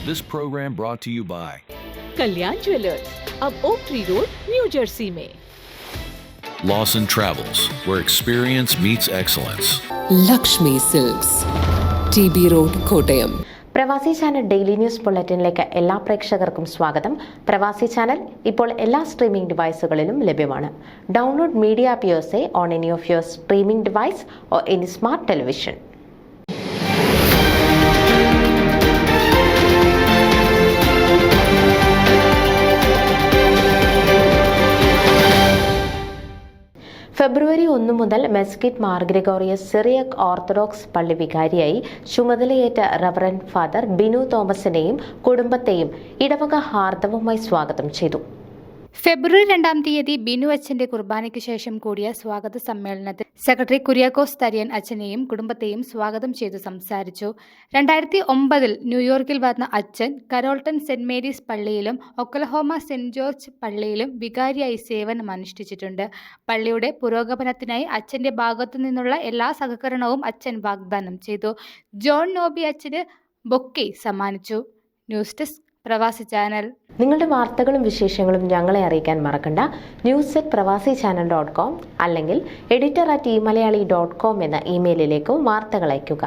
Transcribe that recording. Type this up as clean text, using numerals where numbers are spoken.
This program brought to you by Kalyan jewellers, अब Oak Tree Road, New Jersey में। Lawson Travels, where experience meets excellence. Lakshmi silks, TB road, Kottayam. Pravasi channel daily news ബുള്ളറ്റിനിലേക്ക് എല്ലാ പ്രേക്ഷകർക്കും സ്വാഗതം. പ്രവാസി channel ഇപ്പോൾ എല്ലാ streaming ഡിവൈസുകളിലും ലഭ്യമാണ്. Download media app use on any of your streaming device or any smart television. February 1 മുതൽ Mesquite Mar Gregorios Syriac Orthodox പള്ളി വികാരിയായി ചുമതലയേറ്റ റവറൻഡ് ഫാദർ ബിനു തോമസിനെയും കുടുംബത്തെയും ഇടവക ഹാർദവമായി സ്വാഗതം ചെയ്തു. ഫെബ്രുവരി 2 ബിനു അച്ഛന്റെ കുർബാനയ്ക്ക് ശേഷം കൂടിയ സ്വാഗത സമ്മേളനത്തിൽ സെക്രട്ടറി കുര്യാക്കോസ് തരിയൻ അച്ഛനെയും കുടുംബത്തെയും സ്വാഗതം ചെയ്തു സംസാരിച്ചു. 2009 ന്യൂയോർക്കിൽ വന്ന അച്ഛൻ കരോൾട്ടൺ സെന്റ് മേരീസ് പള്ളിയിലും ഒക്ലഹോമ സെന്റ് ജോർജ് പള്ളിയിലും വികാരിയായി സേവനം അനുഷ്ഠിച്ചിട്ടുണ്ട്. പള്ളിയുടെ പുരോഗമനത്തിനായി അച്ഛന്റെ ഭാഗത്തു നിന്നുള്ള എല്ലാ സഹകരണവും അച്ഛൻ വാഗ്ദാനം ചെയ്തു. ജോൺ നോബി അച്ഛന് ബൊക്കെ സമ്മാനിച്ചു. ന്യൂസ് ഡെസ്ക് പ്രവാസി ചാനൽ. നിങ്ങളുടെ വാർത്തകളും വിശേഷങ്ങളും ഞങ്ങളെ അറിയിക്കാൻ മറക്കണ്ട. news@pravasichannel.com അല്ലെങ്കിൽ editor@eMalayali.com എന്ന ഇമെയിലിലേക്കോ വാർത്തകൾ അയയ്ക്കുക.